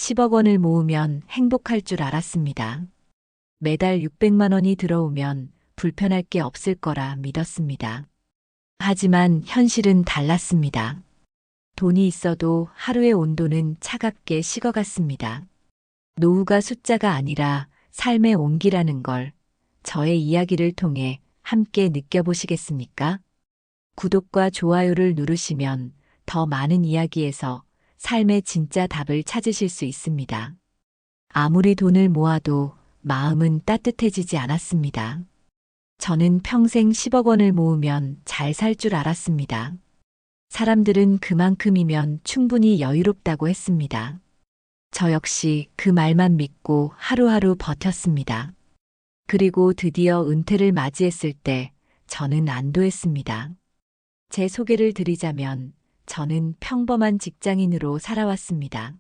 10억 원을 모으면 행복할 줄 알았습니다. 매달 600만 원이 들어오면 불편할 게 없을 거라 믿었습니다. 하지만 현실은 달랐습니다. 돈이 있어도 하루의 온도는 차갑게 식어갔습니다. 노후가 숫자가 아니라 삶의 온기라는 걸 저의 이야기를 통해 함께 느껴보시겠습니까? 구독과 좋아요를 누르시면 더 많은 이야기에서 삶의 진짜 답을 찾으실 수 있습니다. 아무리 돈을 모아도 마음은 따뜻해지지 않았습니다. 저는 평생 10억 원을 모으면 잘 살 줄 알았습니다. 사람들은 그만큼이면 충분히 여유롭다고 했습니다. 저 역시 그 말만 믿고 하루하루 버텼습니다. 그리고 드디어 은퇴를 맞이했을 때 저는 안도했습니다. 제 소개를 드리자면 저는 평범한 직장인으로 살아왔습니다.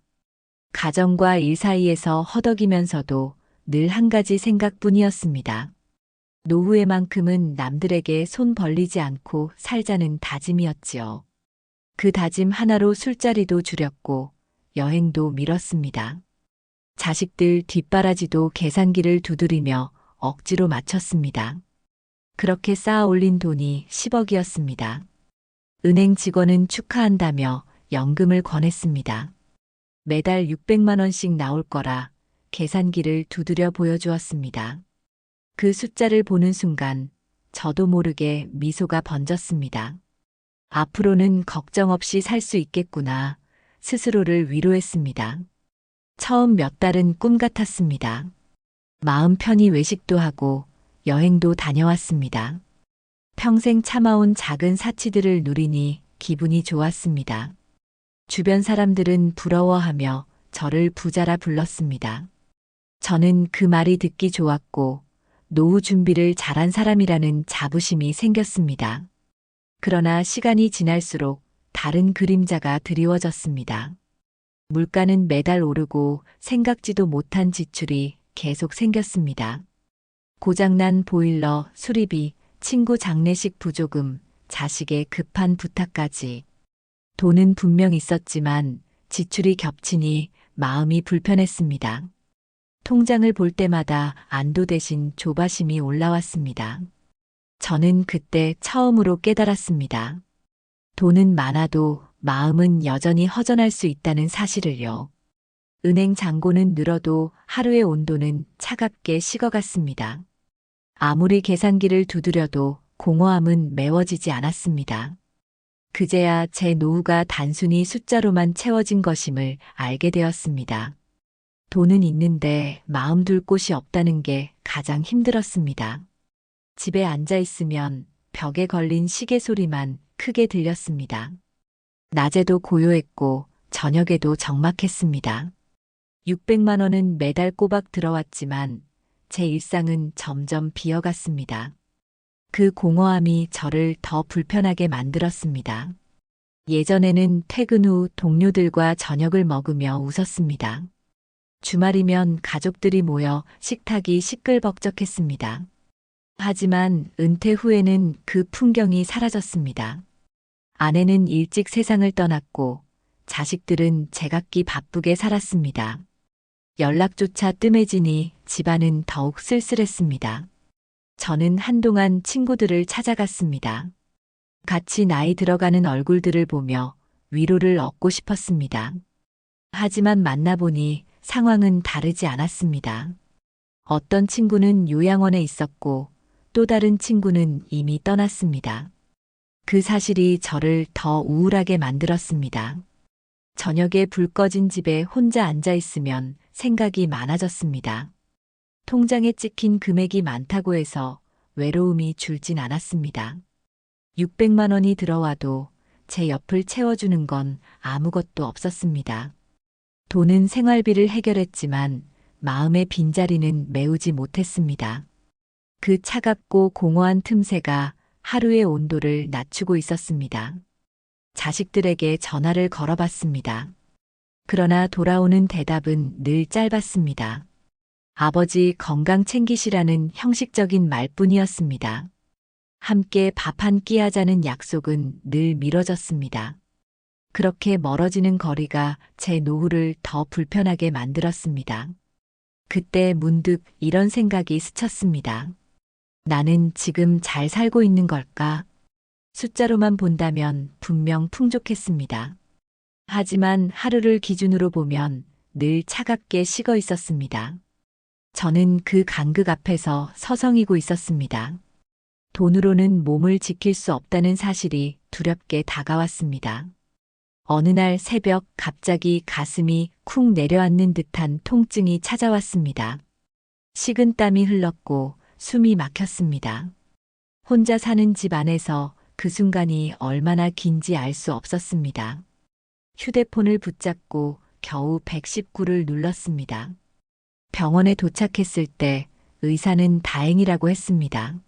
가정과 일 사이에서 허덕이면서도 늘 한 가지 생각뿐이었습니다. 노후에만큼은 남들에게 손 벌리지 않고 살자는 다짐이었지요. 그 다짐 하나로 술자리도 줄였고 여행도 미뤘습니다. 자식들 뒷바라지도 계산기를 두드리며 억지로 맞췄습니다. 그렇게 쌓아 올린 돈이 10억이었습니다. 은행 직원은 축하한다며 연금을 권했습니다. 매달 600만 원씩 나올 거라 계산기를 두드려 보여주었습니다. 그 숫자를 보는 순간 저도 모르게 미소가 번졌습니다. 앞으로는 걱정 없이 살 수 있겠구나 스스로를 위로했습니다. 처음 몇 달은 꿈 같았습니다. 마음 편히 외식도 하고 여행도 다녀왔습니다. 평생 참아온 작은 사치들을 누리니 기분이 좋았습니다. 주변 사람들은 부러워하며 저를 부자라 불렀습니다. 저는 그 말이 듣기 좋았고 노후 준비를 잘한 사람이라는 자부심이 생겼습니다. 그러나 시간이 지날수록 다른 그림자가 드리워졌습니다. 물가는 매달 오르고 생각지도 못한 지출이 계속 생겼습니다. 고장난 보일러, 수리비, 친구 장례식 부조금, 자식의 급한 부탁까지. 돈은 분명 있었지만 지출이 겹치니 마음이 불편했습니다. 통장을 볼 때마다 안도 대신 조바심이 올라왔습니다. 저는 그때 처음으로 깨달았습니다. 돈은 많아도 마음은 여전히 허전할 수 있다는 사실을요. 은행 잔고는 늘어도 하루의 온도는 차갑게 식어갔습니다. 아무리 계산기를 두드려도 공허함은 메워지지 않았습니다. 그제야 제 노후가 단순히 숫자로만 채워진 것임을 알게 되었습니다. 돈은 있는데 마음 둘 곳이 없다는 게 가장 힘들었습니다. 집에 앉아 있으면 벽에 걸린 시계 소리만 크게 들렸습니다. 낮에도 고요했고 저녁에도 적막했습니다. 600만 원은 매달 꼬박 들어왔지만 제 일상은 점점 비어갔습니다. 그 공허함이 저를 더 불편하게 만들었습니다. 예전에는 퇴근 후 동료들과 저녁을 먹으며 웃었습니다. 주말이면 가족들이 모여 식탁이 시끌벅적했습니다. 하지만 은퇴 후에는 그 풍경이 사라졌습니다. 아내는 일찍 세상을 떠났고 자식들은 제각기 바쁘게 살았습니다. 연락조차 뜸해지니 집안은 더욱 쓸쓸했습니다. 저는 한동안 친구들을 찾아갔습니다. 같이 나이 들어가는 얼굴들을 보며 위로를 얻고 싶었습니다. 하지만 만나보니 상황은 다르지 않았습니다. 어떤 친구는 요양원에 있었고 또 다른 친구는 이미 떠났습니다. 그 사실이 저를 더 우울하게 만들었습니다. 저녁에 불 꺼진 집에 혼자 앉아 있으면 생각이 많아졌습니다. 통장에 찍힌 금액이 많다고 해서 외로움이 줄진 않았습니다. 600만 원이 들어와도 제 옆을 채워주는 건 아무것도 없었습니다. 돈은 생활비를 해결했지만 마음의 빈자리는 메우지 못했습니다. 그 차갑고 공허한 틈새가 하루의 온도를 낮추고 있었습니다. 자식들에게 전화를 걸어봤습니다. 그러나 돌아오는 대답은 늘 짧았습니다. 아버지 건강 챙기시라는 형식적인 말뿐이었습니다. 함께 밥 한 끼 하자는 약속은 늘 미뤄졌습니다. 그렇게 멀어지는 거리가 제 노후를 더 불편하게 만들었습니다. 그때 문득 이런 생각이 스쳤습니다. 나는 지금 잘 살고 있는 걸까? 숫자로만 본다면 분명 풍족했습니다. 하지만 하루를 기준으로 보면 늘 차갑게 식어 있었습니다. 저는 그 간극 앞에서 서성이고 있었습니다. 돈으로는 몸을 지킬 수 없다는 사실이 두렵게 다가왔습니다. 어느 날 새벽 갑자기 가슴이 쿵 내려앉는 듯한 통증이 찾아왔습니다. 식은땀이 흘렀고 숨이 막혔습니다. 혼자 사는 집 안에서 그 순간이 얼마나 긴지 알 수 없었습니다. 휴대폰을 붙잡고 겨우 119를 눌렀습니다. 병원에 도착했을 때 의사는 다행이라고 했습니다.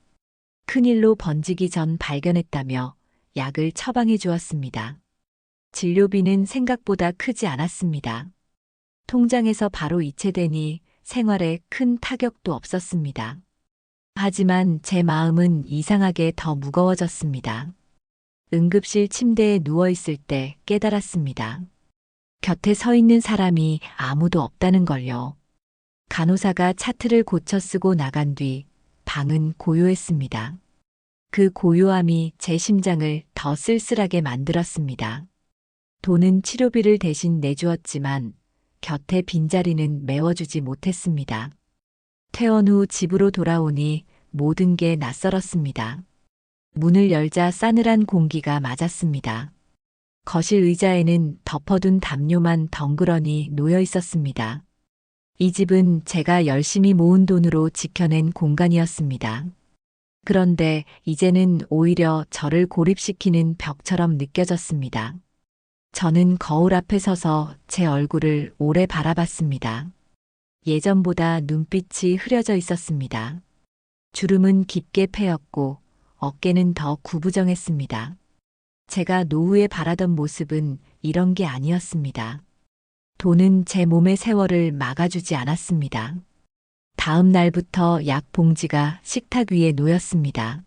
큰일로 번지기 전 발견했다며 약을 처방해 주었습니다. 진료비는 생각보다 크지 않았습니다. 통장에서 바로 이체되니 생활에 큰 타격도 없었습니다. 하지만 제 마음은 이상하게 더 무거워졌습니다. 응급실 침대에 누워 있을 때 깨달았습니다. 곁에 서 있는 사람이 아무도 없다는 걸요. 간호사가 차트를 고쳐 쓰고 나간 뒤 방은 고요했습니다. 그 고요함이 제 심장을 더 쓸쓸하게 만들었습니다. 돈은 치료비를 대신 내주었지만 곁에 빈자리는 메워주지 못했습니다. 퇴원 후 집으로 돌아오니 모든 게 낯설었습니다. 문을 열자 싸늘한 공기가 맞았습니다. 거실 의자에는 덮어둔 담요만 덩그러니 놓여 있었습니다. 이 집은 제가 열심히 모은 돈으로 지켜낸 공간이었습니다. 그런데 이제는 오히려 저를 고립시키는 벽처럼 느껴졌습니다. 저는 거울 앞에 서서 제 얼굴을 오래 바라봤습니다. 예전보다 눈빛이 흐려져 있었습니다. 주름은 깊게 패였고 어깨는 더 구부정했습니다. 제가 노후에 바라던 모습은 이런 게 아니었습니다. 돈은 제 몸의 세월을 막아주지 않았습니다. 다음 날부터 약 봉지가 식탁 위에 놓였습니다.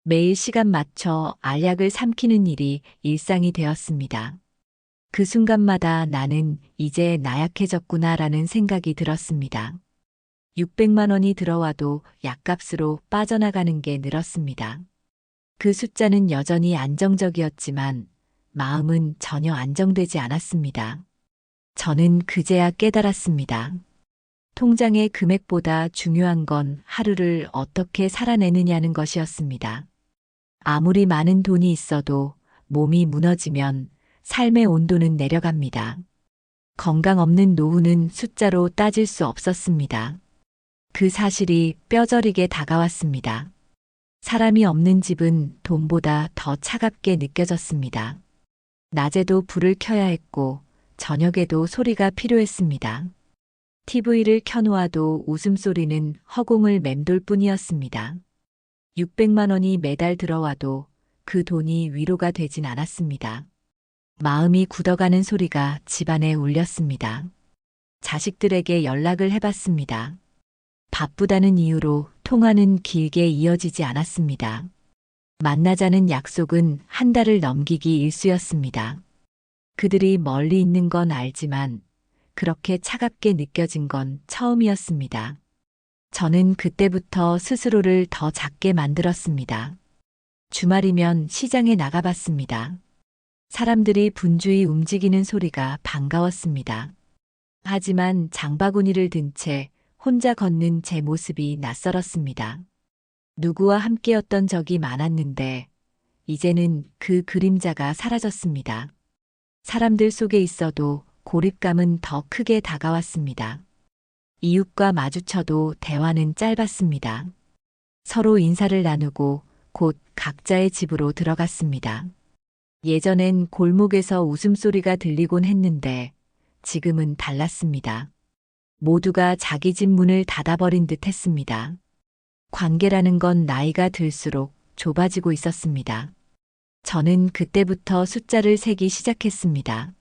매일 시간 맞춰 알약을 삼키는 일이 일상이 되었습니다. 그 순간마다 나는 이제 나약해졌구나라는 생각이 들었습니다. 600만 원이 들어와도 약값으로 빠져나가는 게 늘었습니다. 그 숫자는 여전히 안정적이었지만 마음은 전혀 안정되지 않았습니다. 저는 그제야 깨달았습니다. 통장의 금액보다 중요한 건 하루를 어떻게 살아내느냐는 것이었습니다. 아무리 많은 돈이 있어도 몸이 무너지면 삶의 온도는 내려갑니다. 건강 없는 노후는 숫자로 따질 수 없었습니다. 그 사실이 뼈저리게 다가왔습니다. 사람이 없는 집은 돈보다 더 차갑게 느껴졌습니다. 낮에도 불을 켜야 했고 저녁에도 소리가 필요했습니다. TV를 켜놓아도 웃음소리는 허공을 맴돌 뿐이었습니다. 600만 원이 매달 들어와도 그 돈이 위로가 되진 않았습니다. 마음이 굳어가는 소리가 집안에 울렸습니다. 자식들에게 연락을 해봤습니다. 바쁘다는 이유로 통화는 길게 이어지지 않았습니다. 만나자는 약속은 한 달을 넘기기 일쑤였습니다. 그들이 멀리 있는 건 알지만 그렇게 차갑게 느껴진 건 처음이었습니다. 저는 그때부터 스스로를 더 작게 만들었습니다. 주말이면 시장에 나가봤습니다. 사람들이 분주히 움직이는 소리가 반가웠습니다. 하지만 장바구니를 든 채 혼자 걷는 제 모습이 낯설었습니다. 누구와 함께였던 적이 많았는데 이제는 그 그림자가 사라졌습니다. 사람들 속에 있어도 고립감은 더 크게 다가왔습니다. 이웃과 마주쳐도 대화는 짧았습니다. 서로 인사를 나누고 곧 각자의 집으로 들어갔습니다. 예전엔 골목에서 웃음소리가 들리곤 했는데 지금은 달랐습니다. 모두가 자기 집 문을 닫아버린 듯 했습니다. 관계라는 건 나이가 들수록 좁아지고 있었습니다. 저는 그때부터 숫자를 세기 시작했습니다.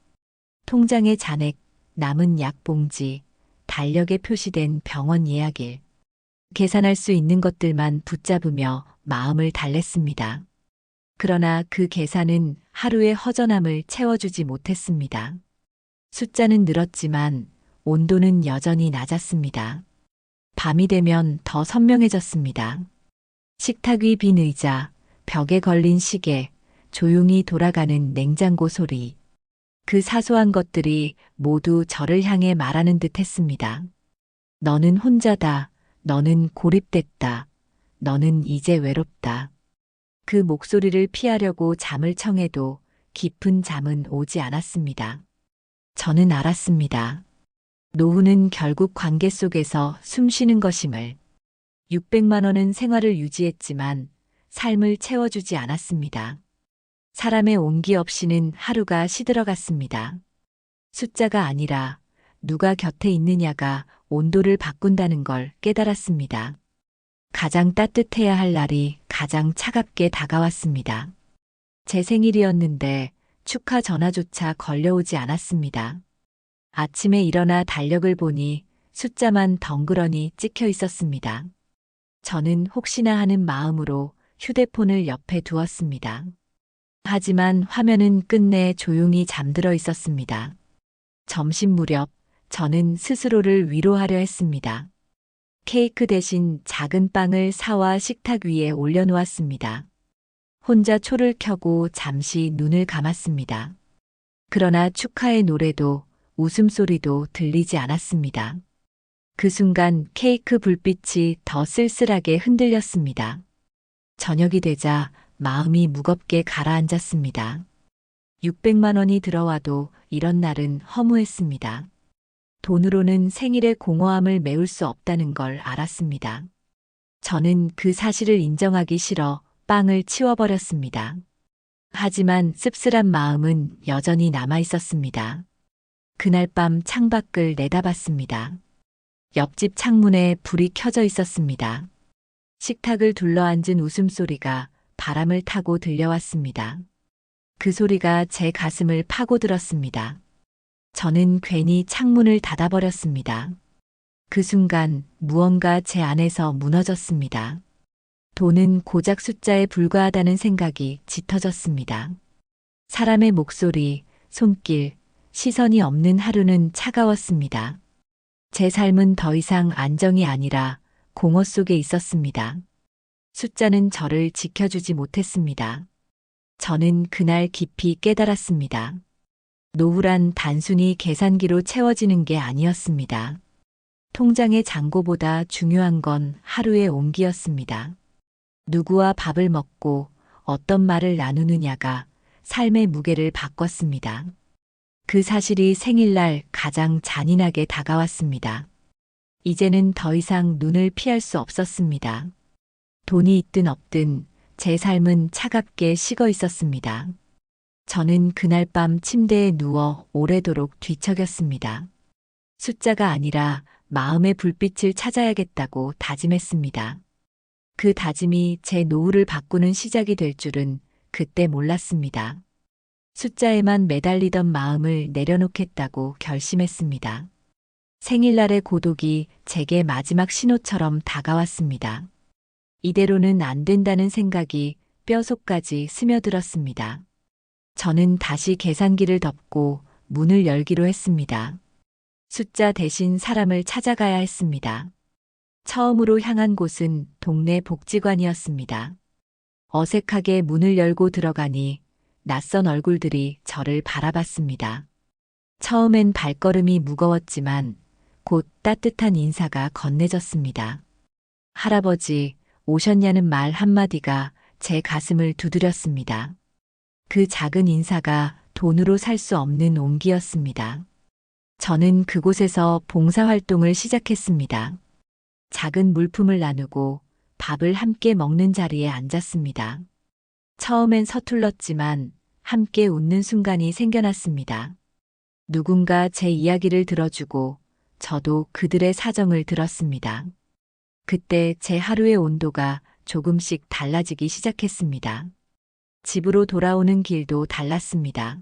통장의 잔액, 남은 약 봉지, 달력에 표시된 병원 예약일. 계산할 수 있는 것들만 붙잡으며 마음을 달랬습니다. 그러나 그 계산은 하루의 허전함을 채워주지 못했습니다. 숫자는 늘었지만 온도는 여전히 낮았습니다. 밤이 되면 더 선명해졌습니다. 식탁 위 빈 의자, 벽에 걸린 시계, 조용히 돌아가는 냉장고 소리. 그 사소한 것들이 모두 저를 향해 말하는 듯 했습니다. 너는 혼자다. 너는 고립됐다. 너는 이제 외롭다. 그 목소리를 피하려고 잠을 청해도 깊은 잠은 오지 않았습니다. 저는 알았습니다. 노후는 결국 관계 속에서 숨쉬는 것임을. 600만 원은 생활을 유지했지만 삶을 채워주지 않았습니다. 사람의 온기 없이는 하루가 시들어갔습니다. 숫자가 아니라 누가 곁에 있느냐가 온도를 바꾼다는 걸 깨달았습니다. 가장 따뜻해야 할 날이 가장 차갑게 다가왔습니다. 제 생일이었는데 축하 전화조차 걸려오지 않았습니다. 아침에 일어나 달력을 보니 숫자만 덩그러니 찍혀 있었습니다. 저는 혹시나 하는 마음으로 휴대폰을 옆에 두었습니다. 하지만 화면은 끝내 조용히 잠들어 있었습니다. 점심 무렵 저는 스스로를 위로하려 했습니다. 케이크 대신 작은 빵을 사와 식탁 위에 올려놓았습니다. 혼자 초를 켜고 잠시 눈을 감았습니다. 그러나 축하의 노래도 웃음소리도 들리지 않았습니다. 그 순간 케이크 불빛이 더 쓸쓸하게 흔들렸습니다. 저녁이 되자 마음이 무겁게 가라앉았습니다. 600만 원이 들어와도 이런 날은 허무했습니다. 돈으로는 생일의 공허함을 메울 수 없다는 걸 알았습니다. 저는 그 사실을 인정하기 싫어 빵을 치워버렸습니다. 하지만 씁쓸한 마음은 여전히 남아 있었습니다. 그날 밤 창밖을 내다봤습니다. 옆집 창문에 불이 켜져 있었습니다. 식탁을 둘러앉은 웃음소리가 바람을 타고 들려왔습니다. 그 소리가 제 가슴을 파고들었습니다. 저는 괜히 창문을 닫아버렸습니다. 그 순간 무언가 제 안에서 무너졌습니다. 돈은 고작 숫자에 불과하다는 생각이 짙어졌습니다. 사람의 목소리, 손길, 시선이 없는 하루는 차가웠습니다. 제 삶은 더 이상 안정이 아니라 공허 속에 있었습니다. 숫자는 저를 지켜주지 못했습니다. 저는 그날 깊이 깨달았습니다. 노후란 단순히 계산기로 채워지는 게 아니었습니다. 통장의 잔고보다 중요한 건 하루의 온기였습니다. 누구와 밥을 먹고 어떤 말을 나누느냐가 삶의 무게를 바꿨습니다. 그 사실이 생일날 가장 잔인하게 다가왔습니다. 이제는 더 이상 눈을 피할 수 없었습니다. 돈이 있든 없든 제 삶은 차갑게 식어 있었습니다. 저는 그날 밤 침대에 누워 오래도록 뒤척였습니다. 숫자가 아니라 마음의 불빛을 찾아야겠다고 다짐했습니다. 그 다짐이 제 노후를 바꾸는 시작이 될 줄은 그때 몰랐습니다. 숫자에만 매달리던 마음을 내려놓겠다고 결심했습니다. 생일날의 고독이 제게 마지막 신호처럼 다가왔습니다. 이대로는 안 된다는 생각이 뼛속까지 스며들었습니다. 저는 다시 계산기를 덮고 문을 열기로 했습니다. 숫자 대신 사람을 찾아가야 했습니다. 처음으로 향한 곳은 동네 복지관이었습니다. 어색하게 문을 열고 들어가니 낯선 얼굴들이 저를 바라봤습니다. 처음엔 발걸음이 무거웠지만 곧 따뜻한 인사가 건네졌습니다. 할아버지, 오셨냐는 말 한마디가 제 가슴을 두드렸습니다. 그 작은 인사가 돈으로 살 수 없는 온기였습니다. 저는 그곳에서 봉사활동을 시작했습니다. 작은 물품을 나누고 밥을 함께 먹는 자리에 앉았습니다. 처음엔 서툴렀지만 함께 웃는 순간이 생겨났습니다. 누군가 제 이야기를 들어주고 저도 그들의 사정을 들었습니다. 그때 제 하루의 온도가 조금씩 달라지기 시작했습니다. 집으로 돌아오는 길도 달랐습니다.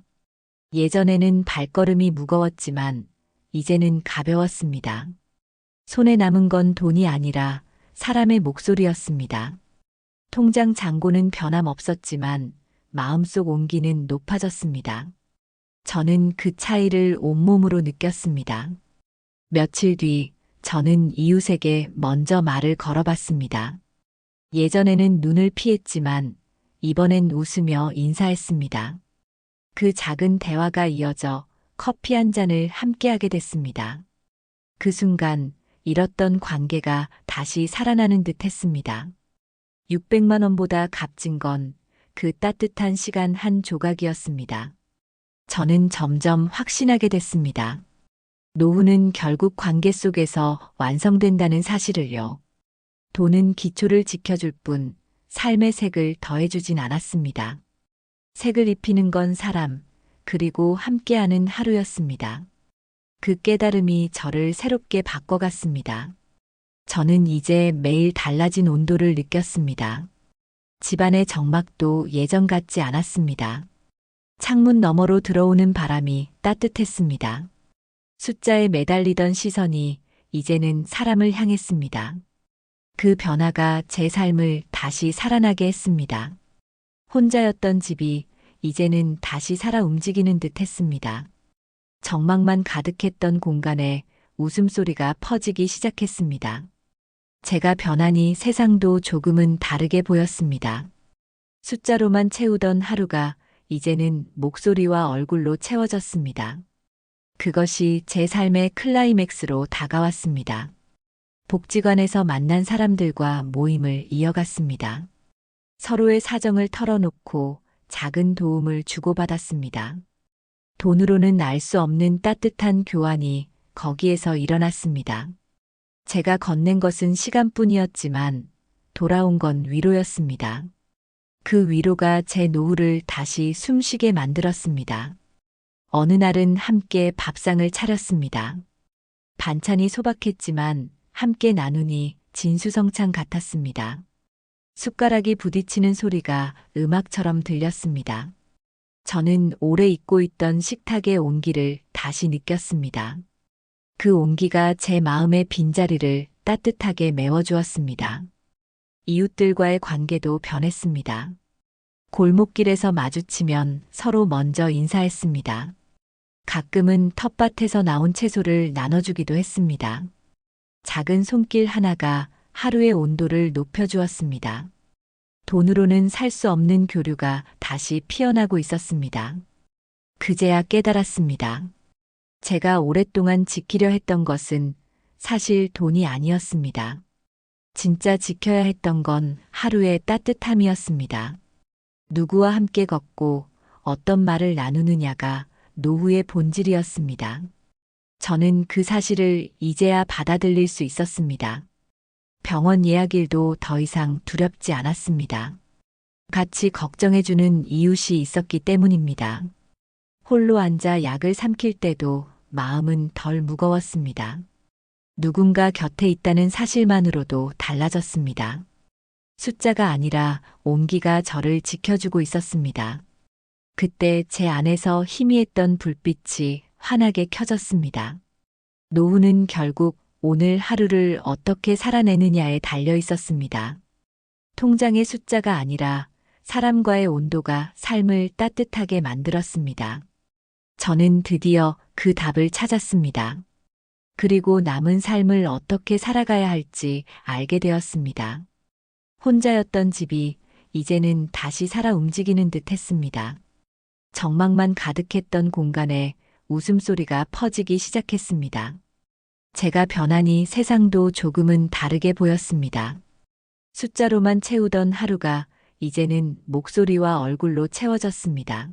예전에는 발걸음이 무거웠지만 이제는 가벼웠습니다. 손에 남은 건 돈이 아니라 사람의 목소리였습니다. 통장 잔고는 변함없었지만 마음속 온기는 높아졌습니다. 저는 그 차이를 온몸으로 느꼈습니다. 며칠 뒤 저는 이웃에게 먼저 말을 걸어봤습니다. 예전에는 눈을 피했지만 이번엔 웃으며 인사했습니다. 그 작은 대화가 이어져 커피 한 잔을 함께하게 됐습니다. 그 순간 잃었던 관계가 다시 살아나는 듯 했습니다. 600만 원보다 값진 건 그 따뜻한 시간 한 조각이었습니다. 저는 점점 확신하게 됐습니다. 노후는 결국 관계 속에서 완성된다는 사실을요. 돈은 기초를 지켜줄 뿐 삶의 색을 더해주진 않았습니다. 색을 입히는 건 사람, 그리고 함께하는 하루였습니다. 그 깨달음이 저를 새롭게 바꿔갔습니다. 저는 이제 매일 달라진 온도를 느꼈습니다. 집안의 정막도 예전 같지 않았습니다. 창문 너머로 들어오는 바람이 따뜻했습니다. 숫자에 매달리던 시선이 이제는 사람을 향했습니다. 그 변화가 제 삶을 다시 살아나게 했습니다. 혼자였던 집이 이제는 다시 살아 움직이는 듯 했습니다. 정막만 가득했던 공간에 웃음소리가 퍼지기 시작했습니다. 제가 변하니 세상도 조금은 다르게 보였습니다. 숫자로만 채우던 하루가 이제는 목소리와 얼굴로 채워졌습니다. 그것이 제 삶의 클라이맥스로 다가왔습니다. 복지관에서 만난 사람들과 모임을 이어갔습니다. 서로의 사정을 털어놓고 작은 도움을 주고받았습니다. 돈으로는 알 수 없는 따뜻한 교환이 거기에서 일어났습니다. 제가 건넨 것은 시간뿐이었지만 돌아온 건 위로였습니다. 그 위로가 제 노후를 다시 숨쉬게 만들었습니다. 어느 날은 함께 밥상을 차렸습니다. 반찬이 소박했지만 함께 나누니 진수성찬 같았습니다. 숟가락이 부딪히는 소리가 음악처럼 들렸습니다. 저는 오래 잊고 있던 식탁의 온기를 다시 느꼈습니다. 그 온기가 제 마음의 빈자리를 따뜻하게 메워주었습니다. 이웃들과의 관계도 변했습니다. 골목길에서 마주치면 서로 먼저 인사했습니다. 가끔은 텃밭에서 나온 채소를 나눠주기도 했습니다. 작은 손길 하나가 하루의 온도를 높여주었습니다. 돈으로는 살 수 없는 교류가 다시 피어나고 있었습니다. 그제야 깨달았습니다. 제가 오랫동안 지키려 했던 것은 사실 돈이 아니었습니다. 진짜 지켜야 했던 건 하루의 따뜻함이었습니다. 누구와 함께 걷고 어떤 말을 나누느냐가 노후의 본질이었습니다. 저는 그 사실을 이제야 받아들일 수 있었습니다. 병원 예약일도 더 이상 두렵지 않았습니다. 같이 걱정해주는 이웃이 있었기 때문입니다. 홀로 앉아 약을 삼킬 때도 마음은 덜 무거웠습니다. 누군가 곁에 있다는 사실만으로도 달라졌습니다. 숫자가 아니라 온기가 저를 지켜주고 있었습니다. 그때 제 안에서 희미했던 불빛이 환하게 켜졌습니다. 노후는 결국 오늘 하루를 어떻게 살아내느냐에 달려 있었습니다. 통장의 숫자가 아니라 사람과의 온도가 삶을 따뜻하게 만들었습니다. 저는 드디어 그 답을 찾았습니다. 그리고 남은 삶을 어떻게 살아가야 할지 알게 되었습니다. 혼자였던 집이 이제는 다시 살아 움직이는 듯 했습니다. 정막만 가득했던 공간에 웃음소리가 퍼지기 시작했습니다. 제가 변하니 세상도 조금은 다르게 보였습니다. 숫자로만 채우던 하루가 이제는 목소리와 얼굴로 채워졌습니다.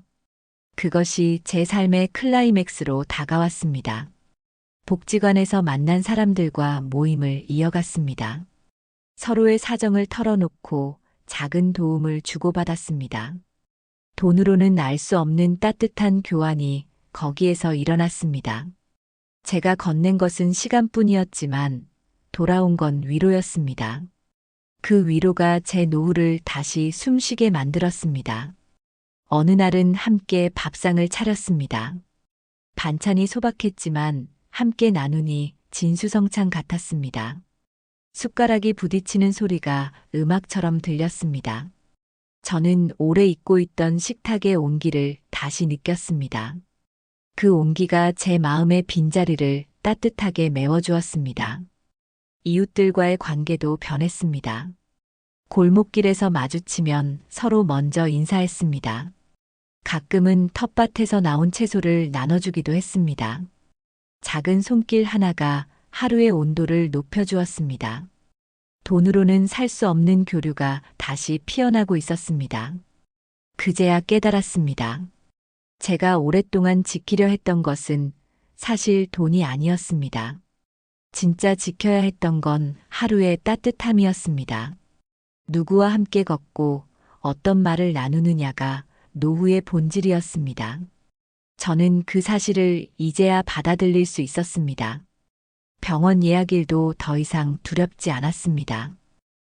그것이 제 삶의 클라이맥스로 다가왔습니다. 복지관에서 만난 사람들과 모임을 이어갔습니다. 서로의 사정을 털어놓고 작은 도움을 주고받았습니다. 돈으로는 알 수 없는 따뜻한 교환이 거기에서 일어났습니다. 제가 건넨 것은 시간뿐이었지만 돌아온 건 위로였습니다. 그 위로가 제 노후를 다시 숨쉬게 만들었습니다. 어느 날은 함께 밥상을 차렸습니다. 반찬이 소박했지만 함께 나누니 진수성찬 같았습니다. 숟가락이 부딪히는 소리가 음악처럼 들렸습니다. 저는 오래 잊고 있던 식탁의 온기를 다시 느꼈습니다. 그 온기가 제 마음의 빈자리를 따뜻하게 메워주었습니다. 이웃들과의 관계도 변했습니다. 골목길에서 마주치면 서로 먼저 인사했습니다. 가끔은 텃밭에서 나온 채소를 나눠주기도 했습니다. 작은 손길 하나가 하루의 온도를 높여주었습니다. 돈으로는 살 수 없는 교류가 다시 피어나고 있었습니다. 그제야 깨달았습니다. 제가 오랫동안 지키려 했던 것은 사실 돈이 아니었습니다. 진짜 지켜야 했던 건 하루의 따뜻함이었습니다. 누구와 함께 걷고 어떤 말을 나누느냐가 노후의 본질이었습니다. 저는 그 사실을 이제야 받아들일 수 있었습니다. 병원 예약일도 더 이상 두렵지 않았습니다.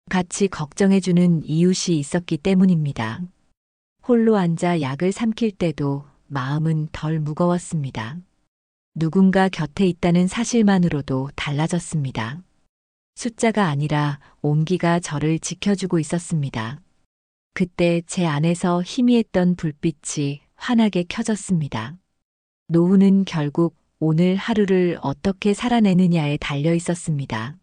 같이 걱정해주는 이웃이 있었기 때문입니다. 홀로 앉아 약을 삼킬 때도 마음은 덜 무거웠습니다. 누군가 곁에 있다는 사실만으로도 달라졌습니다. 숫자가 아니라 온기가 저를 지켜주고 있었습니다. 그때 제 안에서 희미했던 불빛이 환하게 켜졌습니다. 노후는 결국 오늘 하루를 어떻게 살아내느냐에 달려 있었습니다.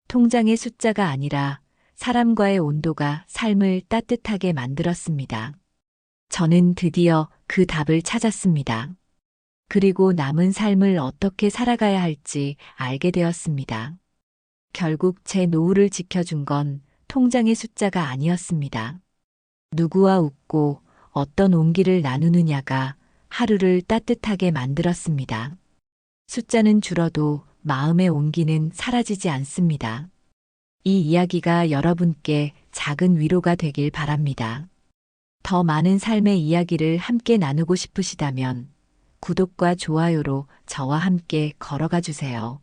통장의 숫자가 아니라 사람과의 온도가 삶을 따뜻하게 만들었습니다. 저는 드디어 그 답을 찾았습니다. 그리고 남은 삶을 어떻게 살아가야 할지 알게 되었습니다. 결국 제 노후를 지켜준 건 통장의 숫자가 아니었습니다. 누구와 웃고 어떤 온기를 나누느냐가 하루를 따뜻하게 만들었습니다. 숫자는 줄어도 마음의 온기는 사라지지 않습니다. 이 이야기가 여러분께 작은 위로가 되길 바랍니다. 더 많은 삶의 이야기를 함께 나누고 싶으시다면 구독과 좋아요로 저와 함께 걸어가 주세요.